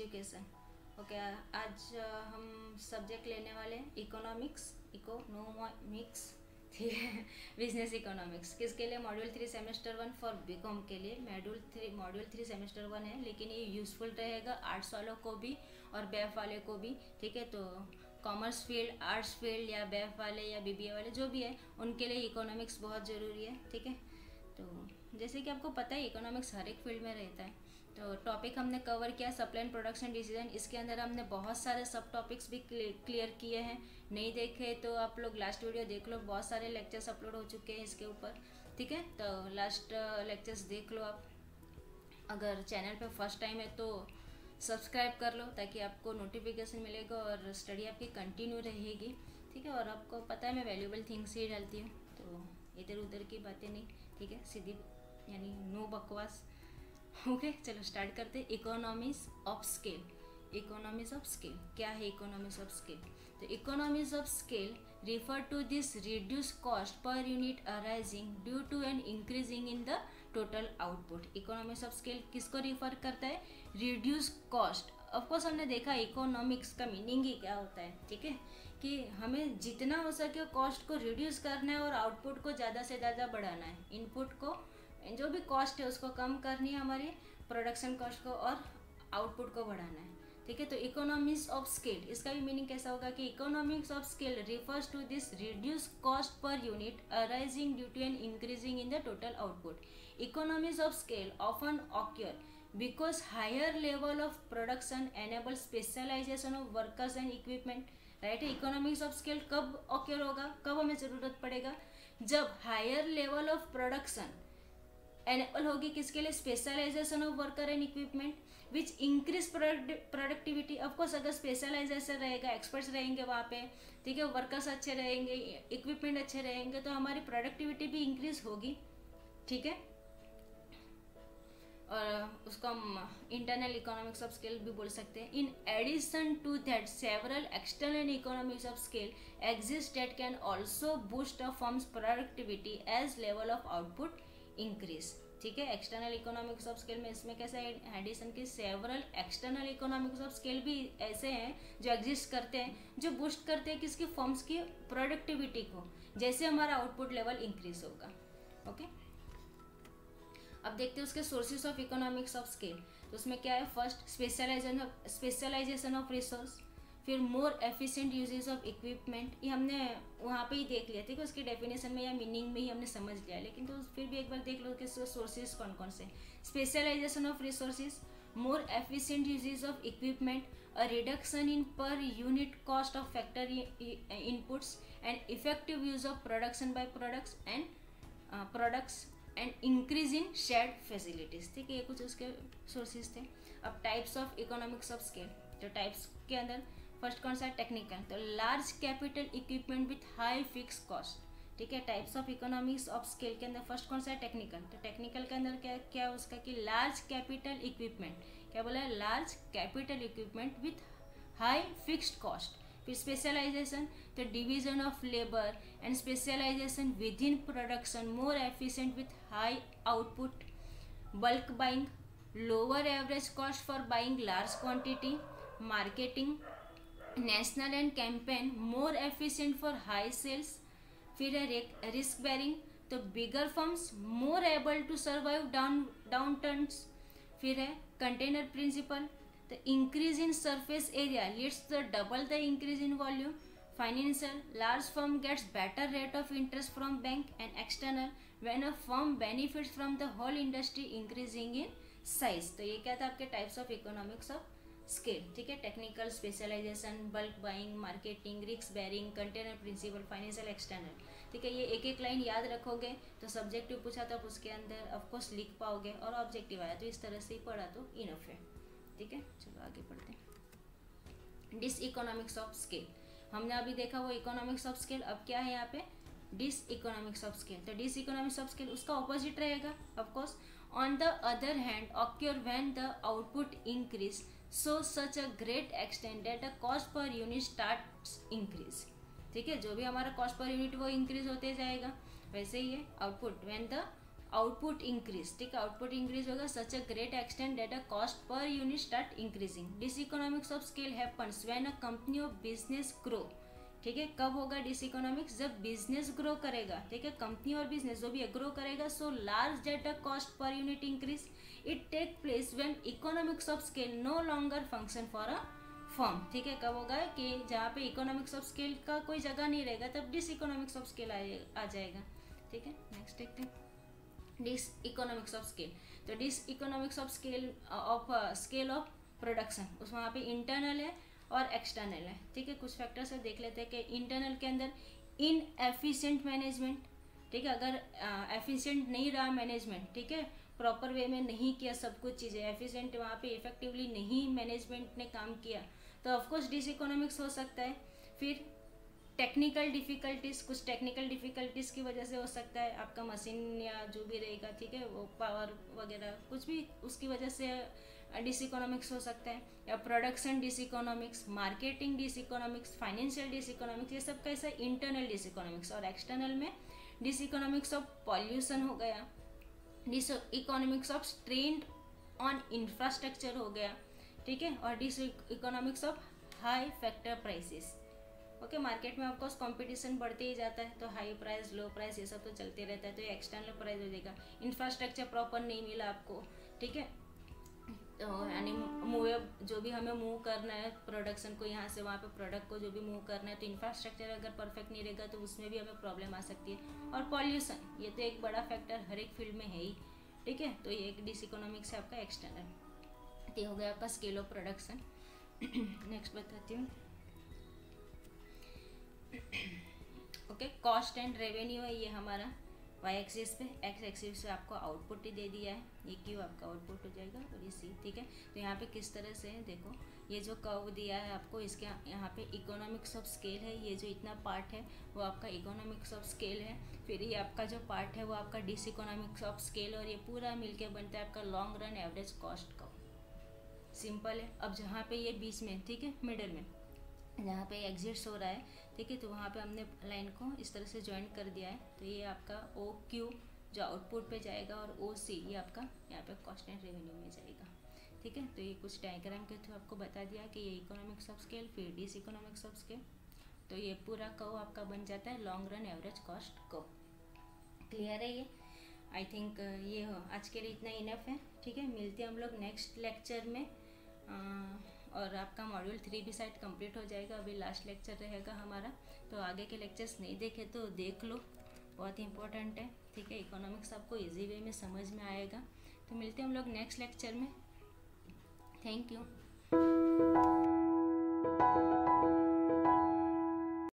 Education. Okay, आज हम subject लेने वाले हैं इकोनॉमिक्स, ठीक है, बिजनेस इकोनॉमिक्स। किसके लिए? मॉड्यूल 3 सेमेस्टर 1 फॉर बीकॉम के लिए। मॉड्यूल 3 सेमेस्टर 1 है, लेकिन ये यूजफुल रहेगा आर्ट्स वालों को भी और बैफ वाले को भी, ठीक है। तो कॉमर्स फील्ड, आर्ट्स फील्ड या बैफ वाले या बीबीए वाले जो भी है, उनके लिए इकोनॉमिक्स बहुत ज़रूरी है, ठीक है। तो जैसे कि आपको पता है इकोनॉमिक्स हर एक फील्ड में रहता है। तो टॉपिक हमने कवर किया सप्लाई एंड प्रोडक्शन डिसीजन। इसके अंदर हमने बहुत सारे सब टॉपिक्स भी क्लियर किए हैं। नहीं देखे तो आप लोग लास्ट वीडियो देख लो, बहुत सारे लेक्चर्स अपलोड हो चुके हैं इसके ऊपर, ठीक है। तो लास्ट लेक्चर्स देख लो आप। अगर चैनल पे फर्स्ट टाइम है तो सब्सक्राइब कर लो ताकि आपको नोटिफिकेशन मिलेगा और स्टडी आपकी कंटिन्यू रहेगी, ठीक है। और आपको पता है मैं वैल्यूएबल थिंग्स ही डालती हूँ, तो इधर उधर की बातें नहीं, ठीक है, सीधी यानी नो बकवास। ओके, चलो स्टार्ट करते हैं। Economies of scale. Economies of scale क्या है? इकोनॉमीज ऑफ स्केल, तो economies of scale refer to this reduce cost per unit arising due to an increasing in the total output. Economies of scale किसको refer करता है? Reduce cost. Of course हमने देखा economics का meaning ही क्या होता है, ठीक है, कि हमें जितना हो सके कॉस्ट को रिड्यूस करना है और आउटपुट को ज़्यादा से ज़्यादा बढ़ाना है। इनपुट को जो भी कॉस्ट है उसको कम करनी है, हमारी प्रोडक्शन कॉस्ट को, और आउटपुट को बढ़ाना है, ठीक है। तो इकोनॉमिक्स ऑफ स्केल, इसका भी मीनिंग कैसा होगा कि economics of scale refers to this reduce cost per unit arising due to an increasing in the total output. Economics of scale often occur because higher level of production enable specialization of workers and equipment, right है। Economics of scale कब occur होगा, कब हमें ज़रूरत पड़ेगा? जब higher level of production enable होगी किसके लिए? Specialisation of worker and equipment which increase productivity. Of course अगर स्पेशलाइजेशन रहेगा, एक्सपर्ट्स रहेंगे वहाँ पे, ठीक है, वर्कर्स अच्छे रहेंगे, इक्विपमेंट अच्छे रहेंगे, तो हमारी प्रोडक्टिविटी भी इंक्रीज होगी, ठीक है। और उसको हम इंटरनल इकोनॉमिक्स ऑफ स्केल भी बोल सकते हैं। In addition to that several external economics of scale exist that can also boost a firm's productivity as level of output increase, ठीक है। एक्सटर्नल इकोनॉमिक्स ऑफ स्केल में इसमें कैसा है एडिशन की several external economics of scale भी ऐसे हैं जो एग्जिस्ट करते हैं, जो बूस्ट करते हैं किसकी? फर्म्स की प्रोडक्टिविटी को, जैसे हमारा आउटपुट लेवल इंक्रीज होगा, ओके। अब देखते हैं उसके sources of economics of scale. तो उसमें क्या है? फर्स्ट स्पेशलाइजेशन ऑफ रिसोर्स, फिर more efficient usage of equipment. ये हमने वहाँ पे ही देख लिया, ठीक है, उसकी डेफिनेशन में या मीनिंग में ही हमने समझ लिया, लेकिन तो फिर भी एक बार देख लो कि सोर्सेज कौन कौन से। Specialisation of resources, more efficient usage of equipment, a reduction in per unit cost of factory inputs and effective use of production by products and increase in shared facilities, ठीक है, ये कुछ उसके सोर्सेज थे। अब types of economics of scale, तो types के अंदर फर्स्ट कौन सा है? टेक्निकल, तो large capital equipment with high fix cost, ठीक है। Types of economics of scale के अंदर फर्स्ट कौन सा है? टेक्निकल। तो टेक्निकल के अंदर क्या क्या है उसका कि लार्ज कैपिटल इक्विपमेंट, क्या बोला है? Large capital equipment with high fixed cost. फिर स्पेशलाइजेशन, तो division of labour and specialisation within production, more efficient with high output. Bulk buying, lower average cost for buying large quantity. Marketing, national and campaign, more efficient for high sales. फिर है risk bearing, तो bigger firms more able to survive downturns. फिर है container principle, the increase in surface area leads to double the increase in volume. Financial, large firm gets better rate of interest from bank and external when a firm benefits from the whole industry increasing in size. तो ये क्या था आपके types of economics of scale, ठीक है। Technical, specialisation, bulk buying, marketing, risk bearing, container principle, financial, external, ठीक है। ये एक एक लाइन याद रखोगे तो सब्जेक्टिव पूछा तो उसके अंदर ऑफकोर्स लिख पाओगे, और ऑब्जेक्टिव आया तो इस तरह से ही पढ़ा तो इनफ है, ठीक है। चलो आगे पढ़ते हैं। डिस इकोनॉमिक्स ऑफ स्केल, हमने अभी देखा वो इकोनॉमिक्स ऑफ स्केल, अब क्या है यहाँ पे? Dis economics of scale. तो डिस इकोनॉमिक्स ऑफ स्केल उसका ऑपोजिट रहेगा of course. On the other hand occur when the output increase so such a great extent that the cost per unit starts increase, ठीक है। जो भी हमारा cost per unit वो increase होते जाएगा, वैसे ही है output. When the output increase, ठीक है, आउटपुट इंक्रीज होगा such a great extent that a cost per unit start increasing. Diseconomics of scale happens when a company और बिजनेस ग्रो, ठीक है, कब होगा डिसइकोनॉमिक्स, जब बिजनेस ग्रो करेगा, ठीक है, कंपनी और बिजनेस जो भी ग्रो करेगा, so large that a cost per unit increase. It take place when economics of scale no longer function for a form, ठीक है, कब होगा कि जहाँ पे इकोनॉमिक्स ऑफ स्केल का कोई जगह नहीं रहेगा तब डिस इकोनॉमिक्स ऑफ स्केल आ जाएगा, ठीक है। नेक्स्ट देखते हैं डिस इकोनॉमिक्स ऑफ स्केल। तो dis economics of scale of production, उस वहाँ पे इंटरनल है और एक्सटर्नल है, ठीक है। कुछ फैक्टर्स से देख लेते हैं कि इंटरनल के अंदर इनएफिशिएंट मैनेजमेंट, ठीक है, अगर एफिशिएंट नहीं रहा मैनेजमेंट, ठीक है, प्रॉपर वे में नहीं किया सब कुछ चीज़ें, एफिशिएंट वहाँ पे इफेक्टिवली नहीं मैनेजमेंट ने काम किया, तो ऑफकोर्स डिस इकोनॉमिक्स हो सकता है। फिर टेक्निकल डिफिकल्टीज, कुछ टेक्निकल डिफिकल्टीज की वजह से हो सकता है, आपका मशीन या जो भी रहेगा, ठीक है, वो पावर वगैरह कुछ भी उसकी वजह से डिस इकोनॉमिक्स हो सकता है, या production dis economics, marketing dis economics, financial dis economics, ये सब कैसा इंटरनल डिस इकोनॉमिक्स। और एक्सटर्नल में डिस इकोनॉमिक्स ऑफ पॉल्यूशन हो गया, dis economics of strain on infrastructure हो गया, ठीक है, और dis economics of high factor prices. Okay, market में ऑफकोर्स कंपटीशन बढ़ते ही जाता है, तो हाई प्राइस लो प्राइस ये सब तो चलते रहता है, तो ये एक्सटर्नल प्राइस हो जाएगा। इंफ्रास्ट्रक्चर प्रॉपर नहीं मिला आपको, ठीक है, तो यानी मूव जो भी हमें मूव करना है प्रोडक्शन को यहाँ से वहाँ पे प्रोडक्ट को जो भी मूव करना है, तो इंफ्रास्ट्रक्चर अगर परफेक्ट नहीं रहेगा तो उसमें भी हमें प्रॉब्लम आ सकती है। और पॉल्यूशन, ये तो एक बड़ा फैक्टर हर एक फील्ड में है ही, ठीक है, तो ये एक डिस इकोनॉमिक्स है आपका एक्सटर्नल। ये हो गया आपका स्केल ऑफ प्रोडक्शन। नेक्स्ट बताती हूँ। ओके, कॉस्ट एंड रेवेन्यू है ये हमारा वाई एक्सिस पे, एक्स एक्सिस पे आपको आउटपुट ही दे दिया है, ये क्यू आपका आउटपुट हो जाएगा और ये सी, ठीक है। तो यहाँ पे किस तरह से है देखो, ये जो कर्व दिया है आपको, इसके यहाँ पे इकोनॉमिक्स ऑफ स्केल है, ये जो इतना पार्ट है वो आपका इकोनॉमिक्स ऑफ स्केल है, फिर ये आपका जो पार्ट है वो आपका डिस इकोनॉमिक्स ऑफ स्केल, और ये पूरा मिलके बनता है आपका long run average cost curve. Simple है। अब जहाँ पे ये बीच में, ठीक है, मिडल में जहाँ पे एग्जिट्स हो रहा है, ठीक है, तो वहाँ पे हमने लाइन को इस तरह से ज्वाइन कर दिया है, तो ये आपका ओ क्यू जो आउटपुट पे जाएगा और ओ सी ये आपका यहाँ पे कॉस्ट एंड रेवेन्यू में जाएगा, ठीक है। तो ये कुछ डायग्राम के थ्रू आपको बता दिया कि ये इकोनॉमिक्स ऑफ स्केल, फिर डिस इकोनॉमिक्स ऑफ स्केल, तो ये पूरा कर्व आपका बन जाता है long run average cost curve. Clear है ये? आई थिंक ये आज के लिए इतना इनफ है, ठीक है। मिलते हैं हम लोग नेक्स्ट लेक्चर में, और आपका मॉड्यूल 3 भी शायद कंप्लीट हो जाएगा, अभी लास्ट लेक्चर रहेगा हमारा, तो आगे के लेक्चर्स नहीं देखे तो देख लो, बहुत इंपॉर्टेंट है, ठीक है। इकोनॉमिक्स आपको इजी वे में समझ में आएगा। तो मिलते हैं हम लोग नेक्स्ट लेक्चर में। Thank you.